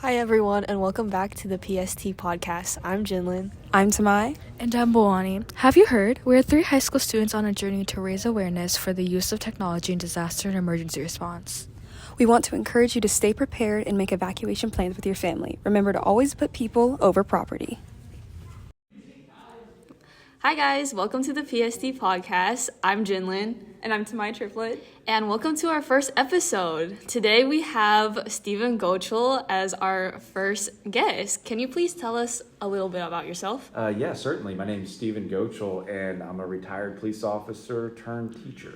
Hi everyone, and welcome back to the PST podcast. I'm Jinlin. I'm Tamai. And I'm Boani. Have you heard? We're three high school students on a journey to raise awareness for the use of technology in disaster and emergency response. We want to encourage you to stay prepared and make evacuation plans with your family. Remember to always put people over property. Hi guys, welcome to the PST podcast. I'm Jinlin. And I'm Tamai Triplet. And welcome to our first episode. Today we have Stephen Gochal as our first guest. Can you please tell us a little bit about yourself? Yeah, certainly. My name is Stephen Gochal, and I'm a retired police officer turned teacher.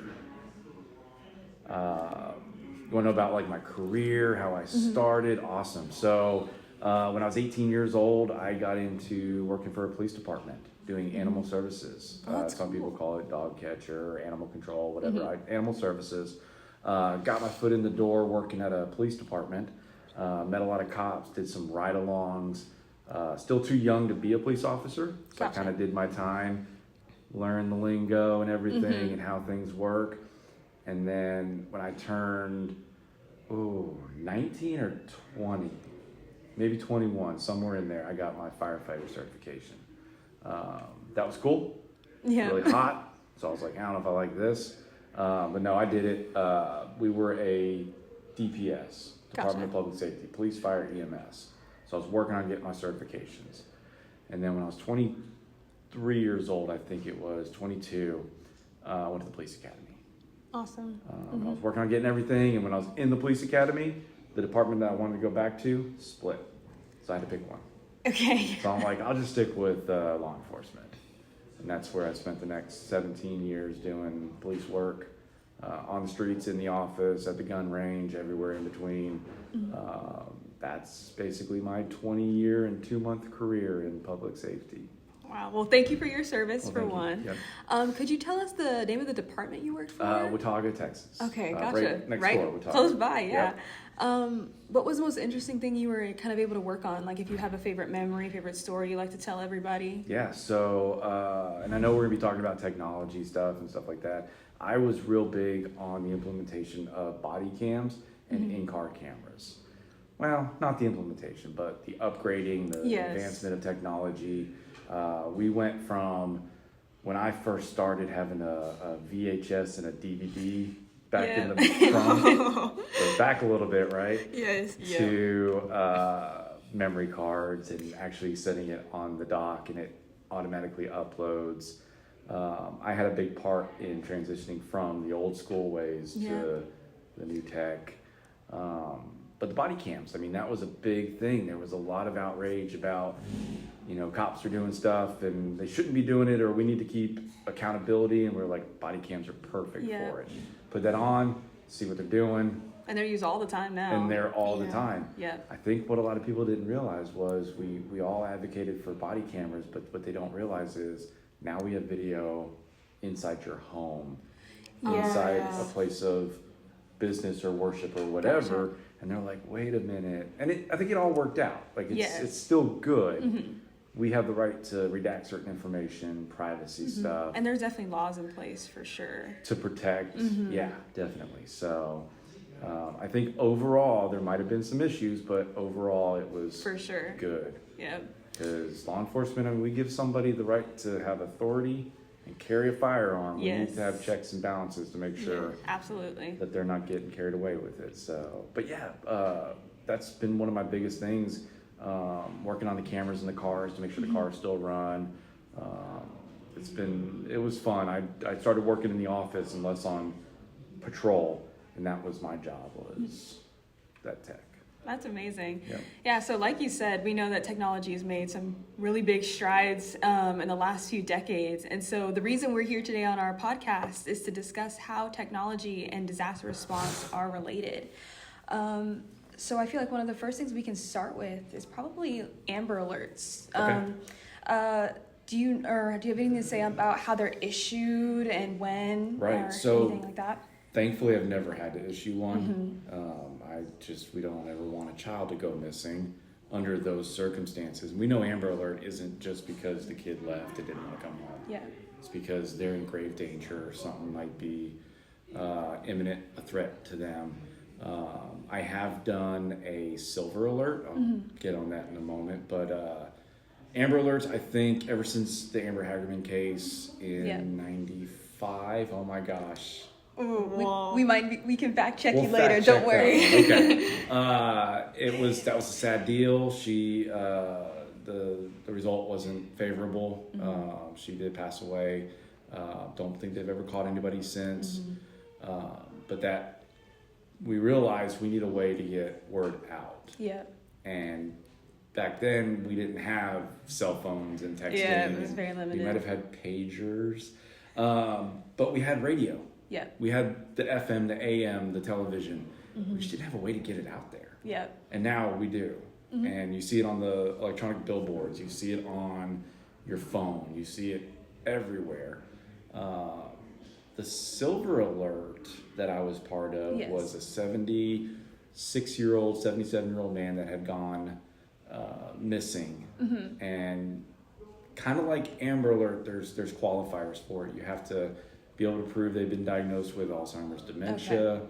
You want to know about like my career, how I started? Awesome. So when I was 18 years old, I got into working for a police department doing animal services. Some people call it dog catcher, animal control, whatever. Animal services. Got my foot in the door working at a police department. Met a lot of cops, did some ride-alongs. Still too young to be a police officer, so I kind of did my time, learned the lingo and everything and how things work. And then when I turned 19 or 20, maybe 21, somewhere in there, I got my firefighter certification. That was cool. Yeah. Really hot. So I was like, I don't know if I like this. But no, I did it. We were a DPS, Department of Public Safety, police, fire, EMS. So I was working on getting my certifications. And then when I was 23 years old, I think it was 22, I went to the police academy. Awesome. I was working on getting everything. And when I was in the police academy, the department that I wanted to go back to split. So I had to pick one. Okay. So I'm like, I'll just stick with law enforcement. And that's where I spent the next 17 years doing police work, on the streets, in the office, at the gun range, everywhere in between. That's basically my 20-year and 2-month career in public safety. Wow. Well, thank you for your service, for one. Yep. Could you tell us the name of the department you worked for? Watauga, Texas. Okay, gotcha. Right next door, Watauga. Close by, yeah. Yep. What was the most interesting thing you were kind of able to work on? Like if you have a favorite memory, favorite story you like to tell everybody? Yeah, so, and I know we're going to be talking about technology stuff and stuff like that. I was real big on the implementation of body cams and in-car cameras. Well, not the implementation, but the upgrading, the advancement of technology. We went from when I first started having a VHS and a DVD back in the trunk, so back a little bit, right? Yes. To memory cards and actually setting it on the dock and it automatically uploads. I had a big part in transitioning from the old school ways to the new tech. But the body cams, I mean, that was a big thing. There was a lot of outrage about, cops are doing stuff and they shouldn't be doing it, or we need to keep accountability. And we're like, body cams are perfect for it. Put that on, see what they're doing. And they're used all the time now. And they're all the time. Yeah. I think what a lot of people didn't realize was we all advocated for body cameras, but what they don't realize is now we have video inside your home, inside a place of business or worship or whatever. Gotcha. And they're like, wait a minute. And I think it all worked out. Like it's still good. We have the right to redact certain information, privacy stuff. And there's definitely laws in place for sure. To protect, yeah, definitely. So I think overall there might have been some issues, but overall it was for sure good. Yeah. Because law enforcement, I mean, we give somebody the right to have authority and carry a firearm. We need to have checks and balances to make sure absolutely that they're not getting carried away with it. So, but yeah, that's been one of my biggest things. Working on the cameras in the cars to make sure the cars still run. It was fun. I started working in the office and less on patrol, and that was my job, was that tech. That's amazing. Yep. Yeah, so like you said, we know that technology has made some really big strides in the last few decades. And so the reason we're here today on our podcast is to discuss how technology and disaster response are related. So I feel like one of the first things we can start with is probably Amber Alerts. Okay. Do you have anything to say about how they're issued and when, or anything like that? Thankfully, I've never had to issue one. We don't ever want a child to go missing under those circumstances. We know Amber Alert isn't just because the kid left and didn't want to come home. Yeah. It's because they're in grave danger or something might be imminent, a threat to them. I have done a silver alert. I'll get on that in a moment. But Amber Alerts, I think, ever since the Amber Hagerman case in '95, oh my gosh. Ooh, we can fact check We'll you later. fact Don't check worry. that one. That was a sad deal. She the result wasn't favorable. She did pass away. Don't think they've ever caught anybody since. But that we realized we need a way to get word out. Yeah. And back then we didn't have cell phones and texting. Yeah, it was very limited. We might have had pagers, but we had radio. Yeah. We had the FM, the AM, the television. We just didn't have a way to get it out there. Yeah. And now we do. And you see it on the electronic billboards. You see it on your phone. You see it everywhere. The silver alert that I was part of was a 76-year-old, 77-year-old man that had gone missing. And kind of like Amber Alert, there's qualifiers for it. You have to be able to prove they've been diagnosed with Alzheimer's, dementia,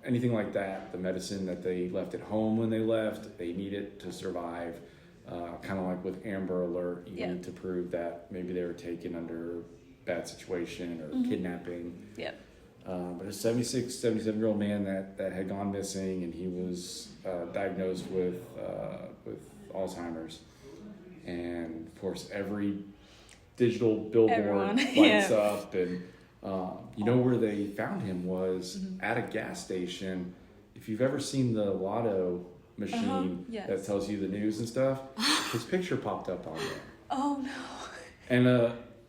anything like that. The medicine that they left at home when they left, they need it to survive. Kind of like with Amber Alert, you need to prove that maybe they were taken under bad situation or kidnapping. Yeah. But a 76, 77-year-old man that had gone missing, and he was diagnosed with Alzheimer's. And of course, every digital billboard lights up, and you know where they found him was at a gas station. If you've ever seen the lotto machine that tells you the news and stuff, his picture popped up on there. Oh no. And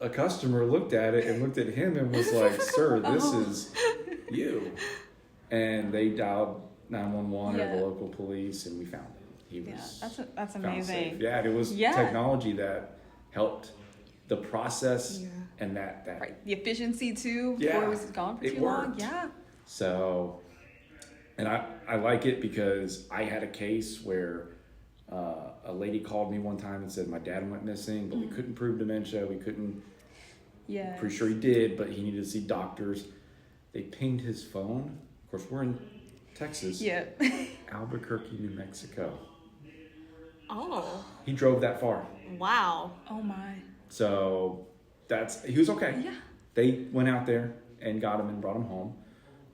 a customer looked at it and looked at him and was like, "Sir, this is you." And they dialed 911 or the local police, and we found him. He was that's amazing. safe. Yeah, it was technology that helped the process and that right. The efficiency too before it was gone for too long. Yeah. So, and I like it because I had a case where a lady called me one time and said my dad went missing, but we couldn't prove dementia. We couldn't. Yeah. Pretty sure he did, but he needed to see doctors. They pinged his phone. Of course, we're in Texas. Yeah. Albuquerque, New Mexico. Oh. He drove that far. Wow. Oh my. So he was okay. Yeah. They went out there and got him and brought him home.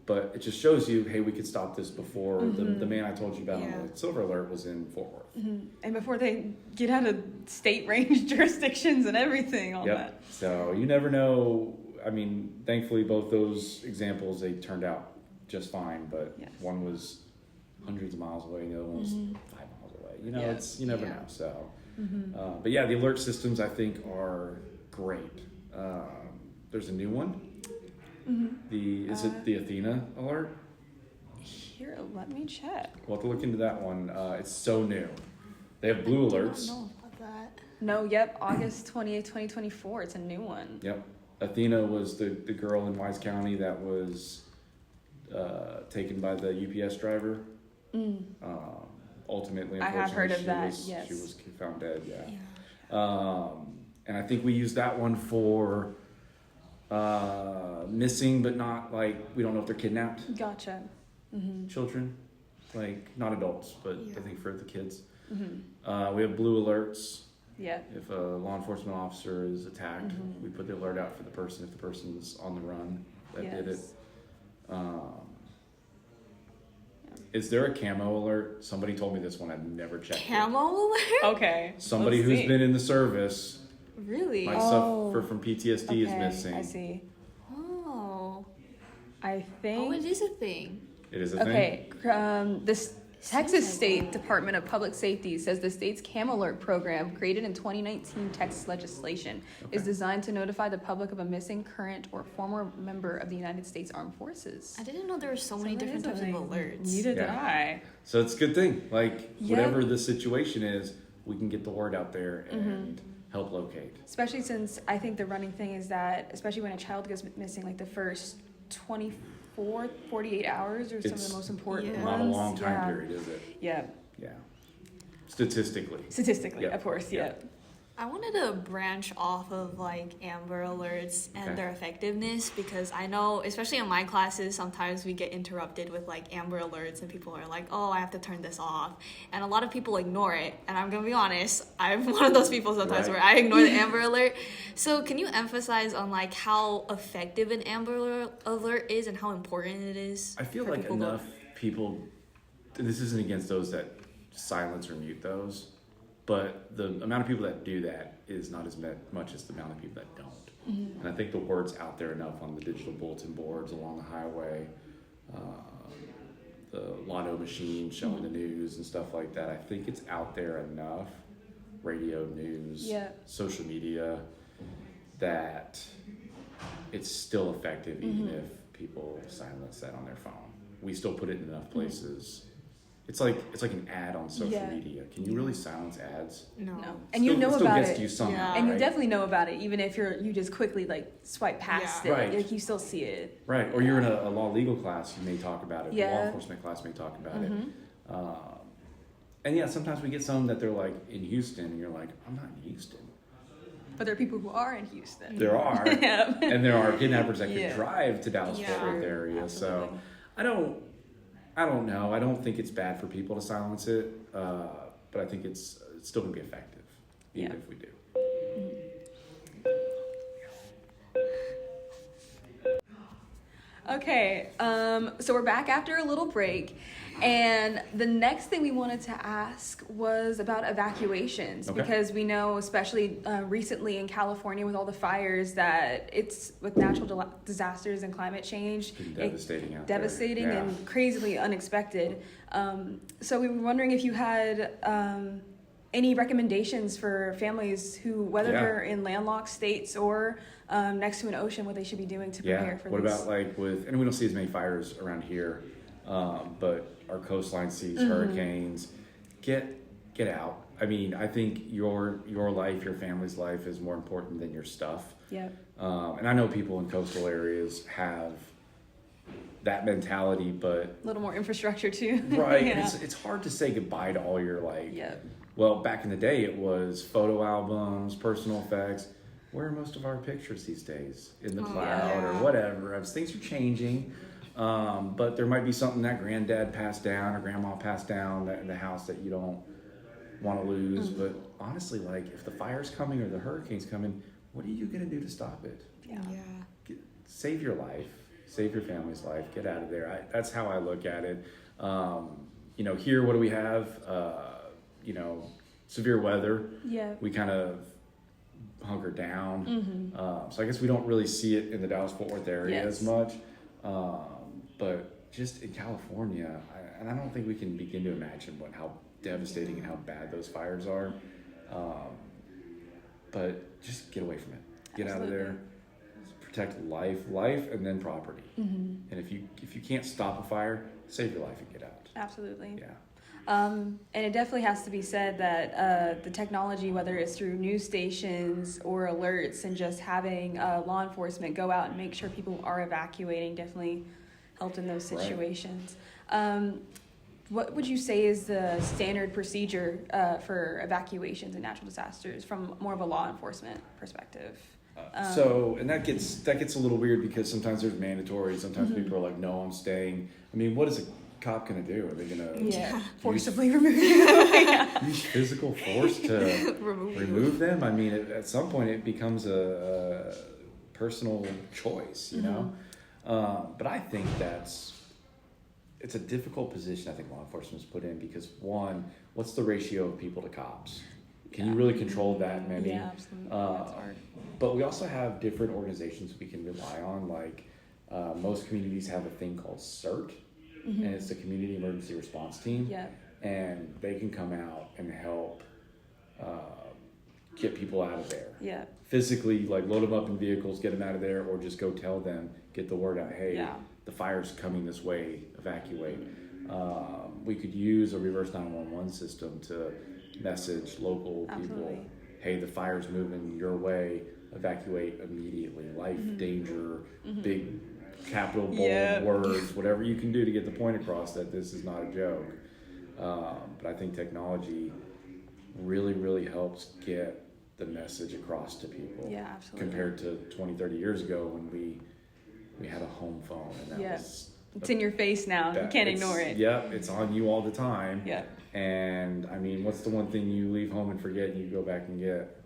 But it just shows you, hey, we could stop this before the man I told you about on the Silver Alert was in Fort Worth. And before they get out of state range jurisdictions and everything, all that. So you never know. I mean, thankfully, both those examples, they turned out just fine. But one was hundreds of miles away and the other one was 5 miles away. You know, you never know. So, but yeah, the alert systems, I think, are great. There's a new one. Is it the Athena alert? Here, let me check. We'll have to look into that one. It's so new. They have blue alerts. I don't know about that. No, August 28th, 2024. It's a new one. Yep. Athena was the girl in Wise County that was taken by the UPS driver. Ultimately, unfortunately, I have heard of that. She was found dead. And I think we used that one for missing, but not like we don't know if they're kidnapped. Gotcha. Children, like not adults, but I think for the kids. We have blue alerts. Yeah. If a law enforcement officer is attacked, we put the alert out for the person if the person's on the run that did it. Is there a camo alert? Somebody told me this one. I've never checked. Camo alert? Okay. Somebody who's been in the service. Really? Might suffer from PTSD is missing. I see. Oh. I think. Oh, it is a thing. It is a thing? Okay. This Texas State Department of Public Safety says the state's Cam Alert program, created in 2019 Texas legislation, is designed to notify the public of a missing current or former member of the United States Armed Forces. I didn't know there were so many different types of alerts. Neither did I. So it's a good thing. Like, whatever the situation is, we can get the word out there and help locate. Especially since I think the running thing is that, especially when a child goes missing, like the first 48 hours are some of the most important ones. Not a long time period, is it? Yeah. Yeah. Statistically. Of course, I wanted to branch off of like Amber Alerts and Okay. their effectiveness because I know, especially in my classes, sometimes we get interrupted with like Amber Alerts and people are like, oh, I have to turn this off. And a lot of people ignore it. And I'm going to be honest, I'm one of those people sometimes Right. where I ignore the Amber Alert. So can you emphasize on like how effective an Amber Alert is and how important it is? I feel for like people to- enough people, and this isn't against those that silence or mute those, but the amount of people that do that is not as much as the amount of people that don't. And I think the word's out there enough on the digital bulletin boards along the highway, the lotto machine showing the news and stuff like that. I think it's out there enough, radio, news, Yeah. social media, that it's still effective even if people silence that on their phone. We still put it in enough places. It's like an ad on social Yeah. media. Can you really silence ads? No. No. And you know It still about gets it. to you somehow, Yeah. And you right? definitely know about it, even if you just quickly like swipe past Yeah. it. Right. Like, you still see it. Right, or you're in a law legal class, you may talk about it. A law Yeah. enforcement class may talk about it. And yeah, sometimes we get some that they're like in Houston, and you're like, I'm not in Houston. But there are people who are in Houston. There are, Yeah. and there are kidnappers that could Yeah. drive to Dallas Yeah. Fort Worth area. So Absolutely. I don't know. I don't think it's bad for people to silence it, but I think it's still gonna be effective, even Yeah. if we do. Okay, so we're back after a little break, and the next thing we wanted to ask was about evacuations, Okay. because we know, especially recently in California with all the fires, that it's with natural disasters and climate change, Pretty devastating out there. devastating Yeah. and crazily unexpected. So we were wondering if you had any recommendations for families who, whether Yeah. they're in landlocked states or next to an ocean, what they should be doing to prepare for What this. about like and we don't see as many fires around here, but our coastline sees Mm-hmm. hurricanes. Get out. I mean, I think your life, your family's life is more important than your stuff. Yeah. And I know people in coastal areas have that mentality, but A little more infrastructure too. right, Yeah. it's hard to say goodbye to all your like. Yeah. Well, back in the day, it was photo albums, personal effects. Where are most of our pictures these days? In the cloud yeah. or whatever. Things are changing, but there might be something that granddad passed down or grandma passed down in the house that you don't want to lose. Mm-hmm. But honestly, like if the fire's coming or the hurricane's coming, what are you gonna do to stop it? Yeah. Save your life, save your family's life, get out of there. That's how I look at it. Here, what do we have? Severe weather. Yeah. We kind of hunker down. Mm-hmm. So I guess we don't really see it in the Dallas-Fort Worth area Yes. as much. But just in California, I don't think we can begin to imagine how devastating and how bad those fires are. But just get away from it. Get out of there. Protect life, and then property. Mm-hmm. And if you can't stop a fire, save your life and get out. Absolutely. Yeah. And it definitely has to be said that the technology, whether it's through news stations or alerts, and just having law enforcement go out and make sure people are evacuating, definitely helped in those Right. situations. What would you say is the standard procedure for evacuations and natural disasters from more of a law enforcement perspective? And that gets a little weird because sometimes there's mandatory. Sometimes people are like, "No, I'm staying." I mean, what is a cop gonna do? Are they gonna Forcibly remove you. use physical force to remove them? I mean, at some point, it becomes a personal choice, you know. But I think it's a difficult position. I think law enforcement's put in because one, what's the ratio of people to cops? Can you really control that many? Yeah, absolutely. That's hard. But we also have different organizations we can rely on. Like most communities have a thing called CERT, and it's the Community Emergency Response Team. Yeah. And they can come out and help get people out of there. Yeah. Physically, like load them up in vehicles, get them out of there, or just go tell them, get the word out, hey, Yeah. the fire's coming this way, evacuate. We could use a reverse 911 system to message local people, Absolutely. hey, the fire's moving your way, evacuate immediately. Life, danger, big capital bold Yeah. words, whatever you can do to get the point across that this is not a joke. But I think technology really, really helps get the message across to people. Yeah, absolutely. Compared to 20, 30 years ago when we had a home phone and that was... It's in your face now. You can't ignore it. Yep, it's on you all the time. Yeah. And I mean, what's the one thing you leave home and forget and you go back and get?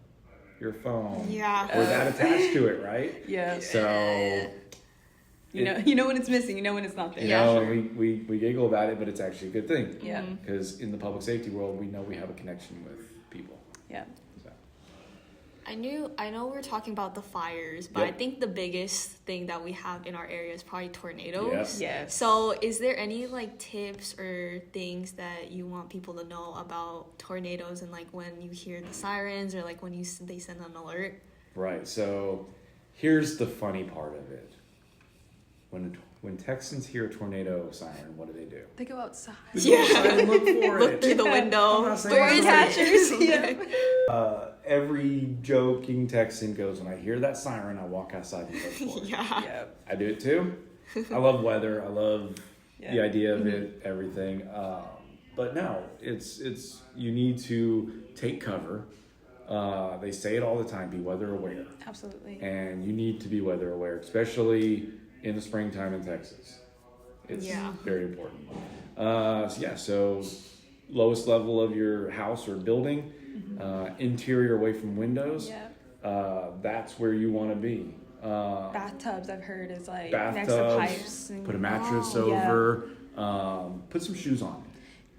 Your phone. Yeah. Or that attached to it, right? Yeah. So you know when it's missing, you know when it's not there. You know, we giggle about it, but it's actually a good thing. Yeah. Because in the public safety world, we know we have a connection with people. Yeah. So. I know we're talking about the fires, but I think the biggest thing that we have in our area is probably tornadoes. Yes. So is there any like tips or things that you want people to know about tornadoes and like when you hear the sirens or like when they send an alert? Right. So here's the funny part of it. When Texans hear a tornado siren, what do? They go outside. Look for Look it. through the window. I'm not saying Where is it's it? Every joking Texan goes, when I hear that siren, I walk outside and look for it. Yeah. I do it too. I love weather. I love the idea of it, everything. But no, it's you need to take cover. They say it all the time, be weather aware. Absolutely. And you need to be weather aware, especially in the springtime in Texas. It's very important. So lowest level of your house or building, interior away from windows, that's where you want to be. Bathtubs, I've heard, is like Bathtubs, next to pipes. put a mattress over, put some shoes on.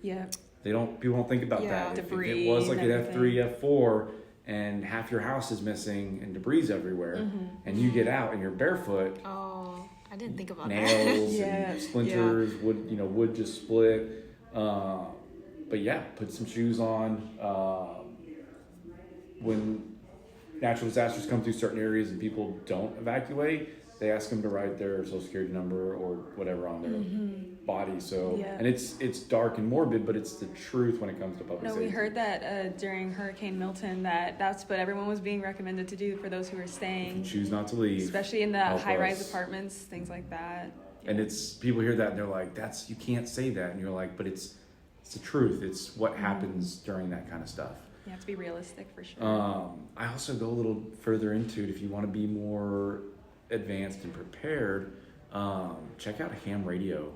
Yeah. People don't think about that. Debris if it was like an and F3, F4, and half your house is missing and debris everywhere, and you get out and you're barefoot, Oh, I didn't think about that. nails and splinters, wood just split. But yeah, put some shoes on. When natural disasters come through certain areas and people don't evacuate, they ask them to write their social security number or whatever on their body. So, and it's dark and morbid, but it's the truth when it comes to public safety. We heard that during Hurricane Milton that's what everyone was being recommended to do for those who were staying. Choose not to leave. Especially in the high-rise apartments, things like that. And it's people hear that and they're like, you can't say that. And you're like, but it's the truth. It's what happens during that kind of stuff. You have to be realistic for sure. I also go a little further into it. If you want to be more advanced and prepared, check out ham radio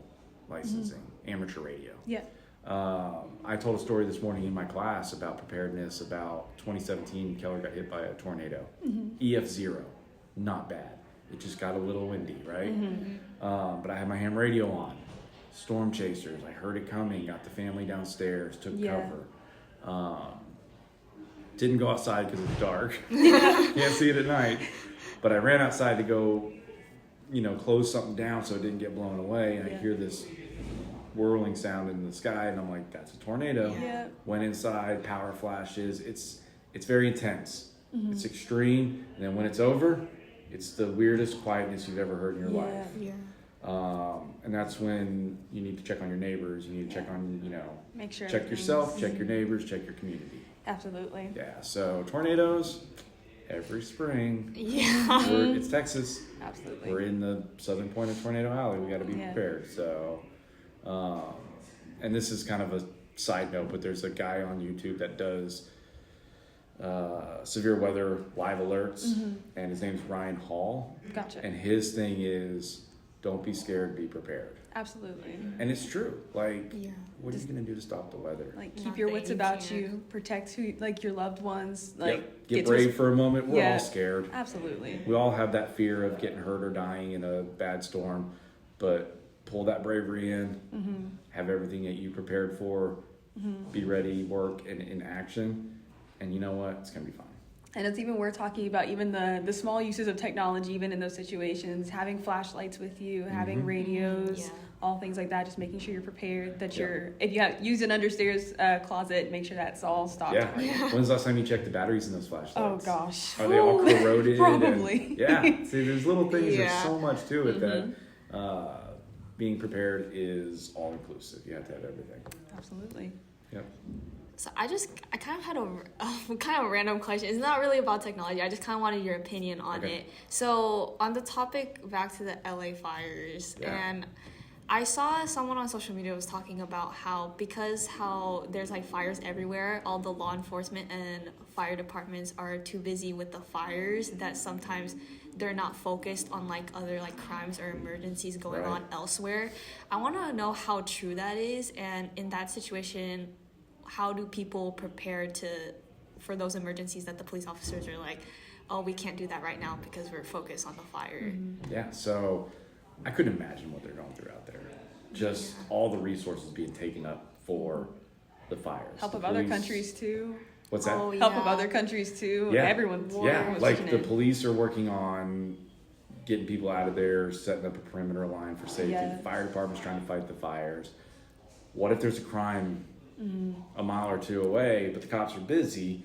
licensing, amateur radio. Yeah. I told a story this morning in my class about preparedness. About 2017, Keller got hit by a tornado. EF0, not bad. It just got a little windy, right? But I had my ham radio on. Storm chasers, I heard it coming, got the family downstairs, took cover. Didn't go outside because it's dark. Can't see it at night. But I ran outside to go, close something down so it didn't get blown away. And I hear this whirling sound in the sky, and I'm like, that's a tornado. Yeah. Went inside, power flashes. It's very intense. It's extreme. And then when it's over, it's the weirdest quietness you've ever heard in your life. Yeah. And that's when you need to check on your neighbors. You need to check on, make sure check yourself, check your neighbors, check your community. Absolutely. Yeah, so tornadoes every spring. Yeah. It's Texas. Absolutely. We're in the southern point of Tornado Alley. We got to be prepared. So, and this is kind of a side note, but there's a guy on YouTube that does severe weather live alerts, and his name's Ryan Hall. Gotcha. And his thing is, don't be scared, be prepared. Absolutely. And it's true. Like, what are you going to do to stop the weather? Like, keep your wits about you. Protect your loved ones. Like, get brave for a moment. We're all scared. Absolutely. We all have that fear of getting hurt or dying in a bad storm, but pull that bravery in. Have everything that you prepared for. Be ready, work, and in action. And you know what? It's going to be fine. And it's even worth talking about even the small uses of technology, even in those situations, having flashlights with you, having radios, all things like that, just making sure you're prepared, that if you use an understairs closet, make sure that's all stocked. When's the last time you checked the batteries in those flashlights? Oh, gosh. Are they all corroded? Probably. See, there's little things, there's so much to it that being prepared is all-inclusive. You have to have everything. Absolutely. Yep. So I kind of had a kind of a random question. It's not really about technology. I just kind of wanted your opinion on it. So on the topic, back to the LA fires, and I saw someone on social media was talking about how there's like fires everywhere, all the law enforcement and fire departments are too busy with the fires that sometimes they're not focused on like other like crimes or emergencies going Right. on elsewhere. I want to know how true that is, and in that situation, how do people prepare for those emergencies that the police officers are like, oh, we can't do that right now because we're focused on the fire. Yeah, so I couldn't imagine what they're going through out there. Just all the resources being taken up for the fires. Help The of other police- countries too. What's that? Oh, Help of yeah. other countries too. Yeah. Everyone's Like pitching the in. police are working on getting people out of there, setting up a perimeter line for safety. Yes. The fire department's trying to fight the fires. What if there's a crime a mile or two away, but the cops are busy?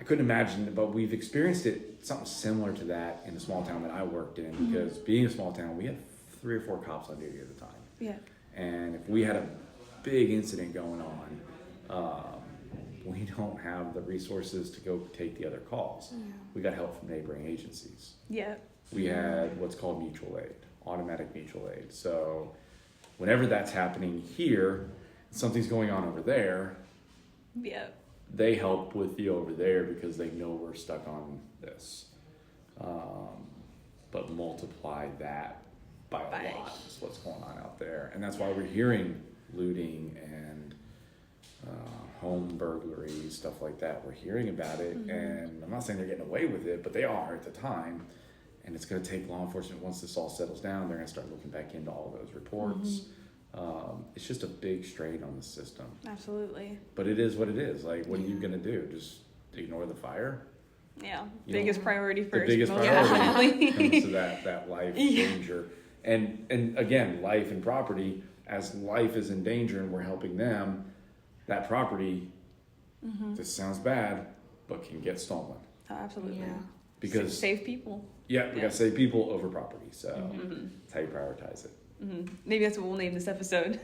I couldn't imagine, but we've experienced something similar to that in the small town that I worked in, because being a small town, we had 3 or 4 cops on duty at the time. Yeah. And if we had a big incident going on, we don't have the resources to go take the other calls. We got help from neighboring agencies. Yeah. We had what's called mutual aid, automatic mutual aid. So whenever that's happening here, something's going on over there, Yeah. they help with you over there because they know we're stuck on this. But multiply that by a lot is what's going on out there. And that's why we're hearing looting and home burglaries, stuff like that. We're hearing about it, and I'm not saying they're getting away with it, but they are at the time. And it's going to take law enforcement, once this all settles down, they're going to start looking back into all those reports. It's just a big strain on the system. Absolutely. But it is what it is. Like, what are you going to do? Just ignore the fire? Yeah. You Biggest know, priority The first. biggest most priority definitely. comes to that life danger. And again, life and property, as life is in danger and we're helping them, that property, this sounds bad, but can get stolen. Oh, absolutely. Yeah. Because, Save people. we Yeah. got to save people over property. So that's how you prioritize it. Maybe that's what we'll name this episode.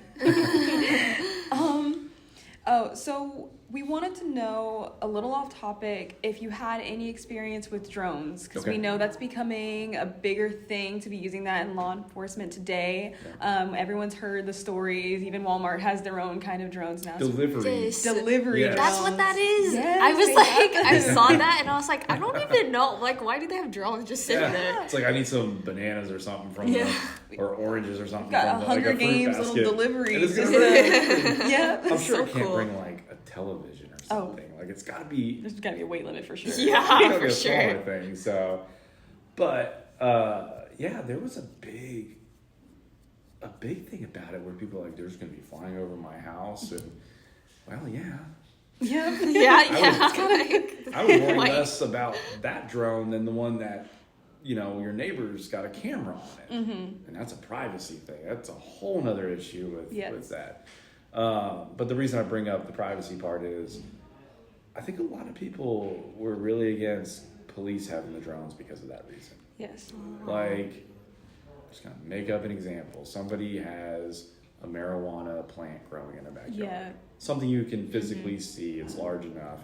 So we wanted to know, a little off topic, if you had any experience with drones, because Okay. we know that's becoming a bigger thing to be using that in law enforcement today. Everyone's heard the stories. Even Walmart has their own kind of drones now. Delivery. This- Delivery Yes. That's what that is. Yes, I was they like, have I them. saw that and I was like, I don't even know. Like, why do they have drones just sitting Yeah. there? It's like, I need some bananas or something from Yeah. or oranges or something Got from a like Hunger fruit Games basket. little And deliveries. it's Just gonna bring- yeah. I'm sure so it can't cool. bring like a television or something. Like, it's got to be There's got to be a weight limit for sure. Yeah, gotta be for a sure. smaller thing. So, but yeah, there was a big thing about it where people are like, there's going to be flying over my house, and well, yeah. Yeah. Yeah. I was worried Like- less about that drone than the one that, your neighbor's got a camera on it. And that's a privacy thing. That's a whole nother issue with that. But the reason I bring up the privacy part is I think a lot of people were really against police having the drones because of that reason. Yes. Like, just gonna make up an example. Somebody has a marijuana plant growing in their backyard. Yeah. Something you can physically see, it's large enough.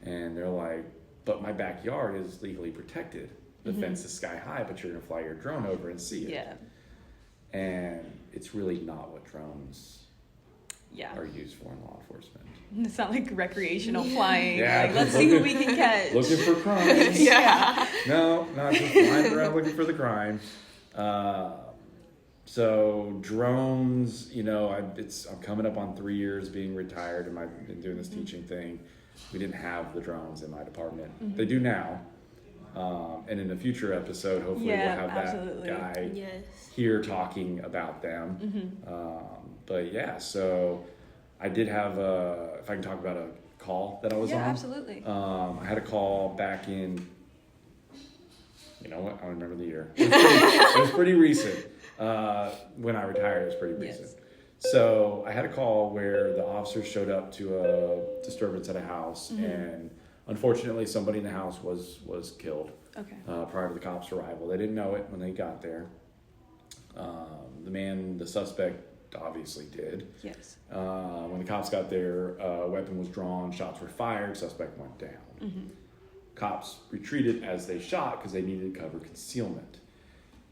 And they're like, but my backyard is legally protected. The fence is sky high, but you're gonna fly your drone over and see it. Yeah. And it's really not what drones Yeah. are used for in law enforcement. It's not like recretional flying. Yeah, Like, let's see who we can catch. Looking for crimes. Yeah. No, not just flying around looking for the crime. So drones, I'm coming up on 3 years being retired, and I've been doing this teaching thing. We didn't have the drones in my department. They do now. And in a future episode, hopefully we'll have absolutely. that guy Yes. here talking about them. But yeah, so I did have if I can talk about a call that I was Yeah, on. absolutely. I had a call back in, you know what, I don't remember the year. It was pretty recent. When I retired, it was pretty recent. Yes. So I had a call where the officers showed up to a disturbance at a house, and unfortunately somebody in the house was killed Okay. prior to the cops' arrival. They didn't know it when they got there. The suspect obviously did. Yes. When the cops got there, a weapon was drawn, shots were fired, suspect went down. Cops retreated as they shot because they needed to cover concealment.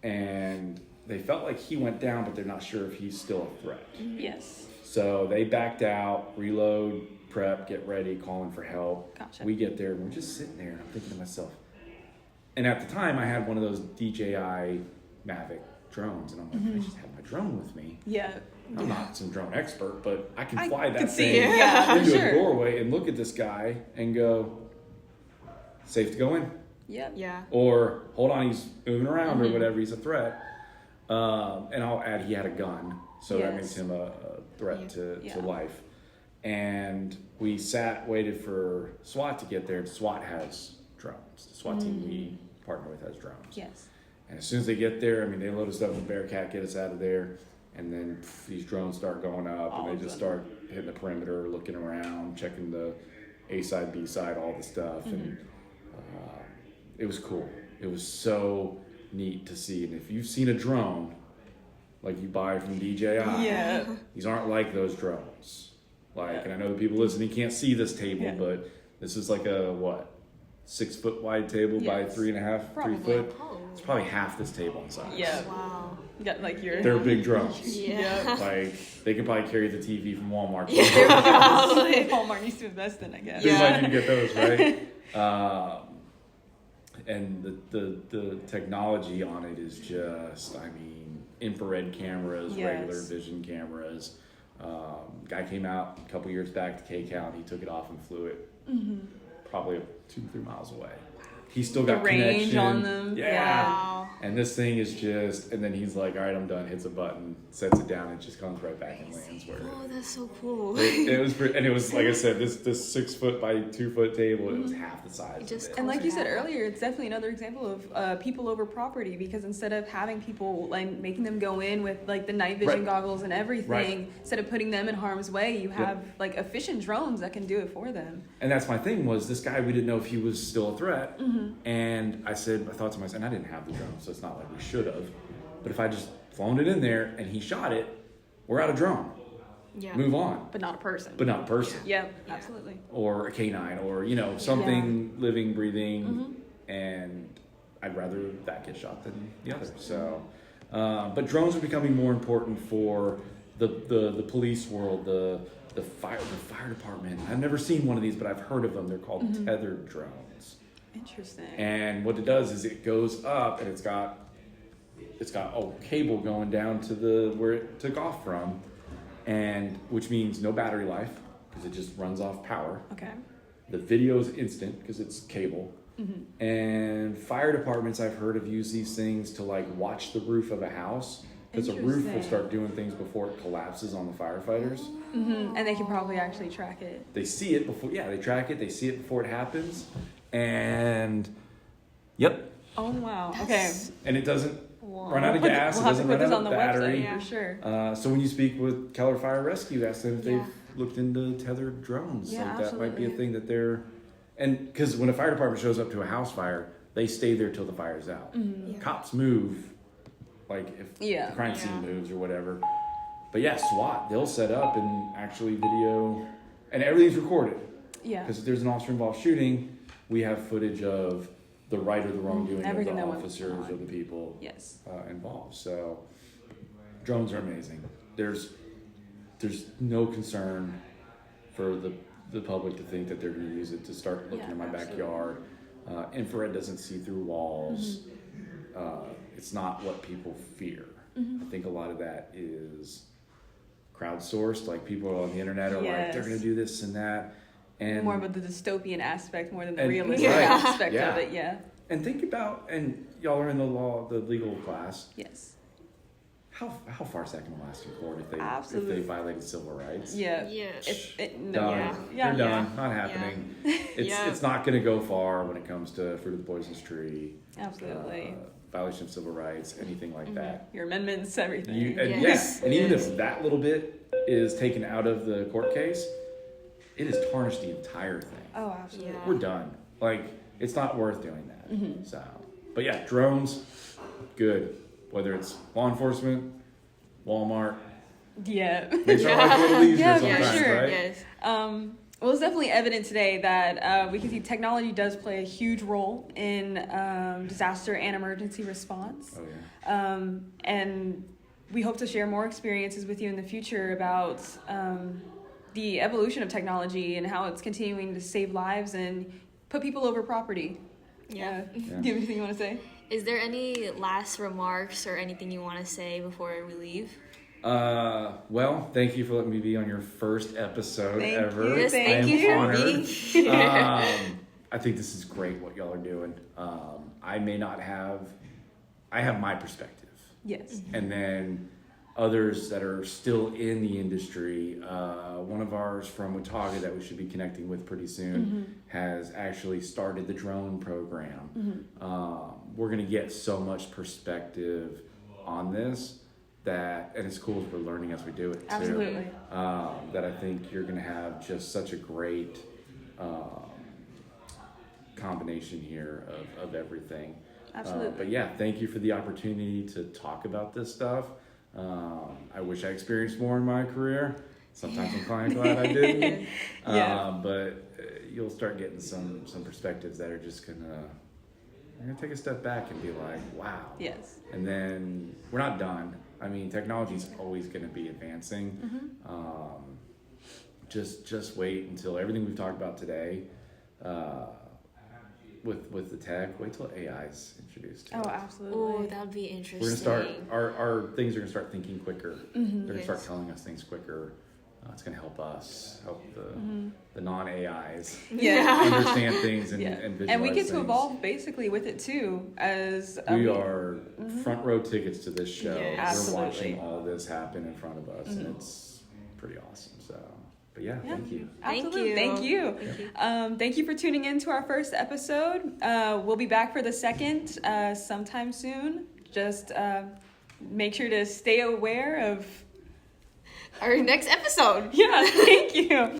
And they felt like he went down, but they're not sure if he's still a threat. Yes. So they backed out, reload, prep, get ready, calling for help. Gotcha. We get there and we're just sitting there and I'm thinking to myself, and at the time I had one of those DJI Mavic drones and I'm like, I just have my drone with me. Yeah. I'm not some drone expert, but I can I fly that could see thing it. Yeah, into sure. a doorway and look at this guy and go, safe to go in. Yep. Yeah. Or hold on, he's moving around or whatever, he's a threat. And I'll add he had a gun, so that Yes. makes him a threat to Yeah. life. And we waited for SWAT to get there. SWAT has drones. The SWAT team we partner with has drones. Yes. And as soon as they get there, I mean, they load us up with Bearcat, get us out of there, and then these drones start going up, All and of they just them. start hitting the perimeter, looking around, checking the A side, B side, all the stuff, and it was cool. It was so neat to see. And if you've seen a drone, like you buy from DJI, Yeah. these aren't like those drones. Like, and I know the people listening can't see this table, Yeah. but this is like a 6 foot wide table by Yes. 3.5, Probably. 3 foot. Oh. It's probably half this table in size. Yeah. Wow. You got like your. They're big drones. Yeah. Like, they could probably carry the TV from Walmart. Walmart needs to invest in, I guess. They Yeah. might need to get those, right? And the technology on it is just, I mean, infrared cameras, Yes. regular vision cameras. Guy came out a couple years back to K-Count. He took it off and flew it probably 2-3 miles away. He's still got The range connection. on them. Yeah. Wow. And this thing is just, and then he's like, all right, I'm done. Hits a button, sets it down, and it just comes right back and lands where Oh, that's so cool. it was. And it was, like I said, this 6 foot by 2 foot table. It was half the size. It just of it. And like you said Yeah. earlier, it's definitely another example of people over property, because instead of having people like making them go in with like the night vision Right. goggles and everything, Right. instead of putting them in harm's way, you have like efficient drones that can do it for them. And that's my thing was this guy, we didn't know if he was still a threat. And I thought to myself, and I didn't have the drone, so it's not like we should have. But if I just flown it in there and he shot it, we're out of drone. Yeah. Move on. But not a person. But not a person. Yep, absolutely. Or a canine or, something living, breathing. And I'd rather that get shot than the other. So, but drones are becoming more important for the police world, the fire department. I've never seen one of these, but I've heard of them. They're called tethered drones. Interesting. And what it does is it goes up and it's got a cable going down to where it took off from, and which means no battery life because it just runs off power. Okay. The video is instant because it's cable. And fire departments I've heard have used these things to like watch the roof of a house because the roof will Interesting. start doing things before it collapses on the firefighters. And they can probably actually track it. They see it before, they track it. They see it before it happens, and yep, Oh wow. Okay. and it doesn't run out of We'll gas. We'll It have to doesn't put run this out on of the battery. website for sure. So when you speak with Keller Fire Rescue, ask them if they've Yeah. looked into tethered drones. Yeah, Like that might be a absolutely. thing that they're, and because when a fire department shows up to a house fire, they stay there till the fire's out. Yeah. Cops move, like if Yeah. the crime Yeah. scene moves or whatever. But yeah, SWAT, they'll set up and actually video, and everything's recorded. Yeah. Because if there's an officer involved shooting, we have footage of the right or the wrongdoing Everything of that the went officers on. or the people Yes. involved. So drones are amazing. There's no concern for the public to think that they're going to use it to start looking Yeah, in my absolutely. backyard. Infrared doesn't see through walls. It's not what people fear. I think a lot of that is crowdsourced. Like people on the internet are like, they're Yes. going to do this and that. And More about the dystopian aspect more than the And- realistic right. aspect Yeah. of it. Yeah. and think about, and y'all are in the legal class. Yes. How far's that going to last in court if they Absolutely. violated civil rights? Yeah. Yeah. No. Done. Yeah. Yeah. You're done. Yeah. Not happening. Yeah. It's not going to go far when it comes to fruit of the poisonous tree, Absolutely. violation of civil rights, anything like that. Your amendments, everything. And Yes. and even Yes. if that little bit is taken out of the court case, it has tarnished the entire thing. Oh, absolutely. Yeah. We're done. Like, it's not worth doing that. So, but yeah, drones, good. Whether it's law enforcement, Walmart, Yeah. makes our life a little easier Yeah, sometimes, for sure. right? Yes. Well, it's definitely evident today that we can see technology does play a huge role in disaster and emergency response. Oh yeah. And we hope to share more experiences with you in the future about the evolution of technology and how it's continuing to save lives and put people over property. Yeah. Do you have anything you want to say? Is there any last remarks or anything you want to say before we leave? Well, thank you for letting me be on your first episode Thank ever. you. Yes, I thank am you for honored. being here. I think this is great what y'all are doing. I have my perspective. Yes. And then others that are still in the industry. One of ours from Watauga that we should be connecting with pretty soon has actually started the drone program. We're going to get so much perspective on this and it's cool as we're learning as we do it too. Absolutely. That I think you're going to have just such a great combination here of everything. Absolutely. But yeah, thank you for the opportunity to talk about this stuff. I wish I experienced more in my career. Sometimes I'm kind of glad I didn't. Yeah. But you'll start getting some perspectives that are just you're gonna take a step back and be like, wow. Yes. And then we're not done. I mean, technology is always going to be advancing. Just wait until everything we've talked about today. With the tech, wait till AI is introduced. Oh, absolutely. Oh, that would be interesting. We're gonna start. Our things are gonna start thinking quicker. They're gonna start Yes. telling us things quicker. It's gonna help us help the non AIs Yeah. understand things and visualize And we get to things. evolve basically with it too, as We are front row tickets to this show. Yes. We're Absolutely. watching all this happen in front of us, and it's pretty awesome. So, but yeah, thank you. Absolutely. Thank you. Thank you. Thank you for tuning in to our first episode. We'll be back for the second sometime soon. Just make sure to stay aware of Our next episode. thank you.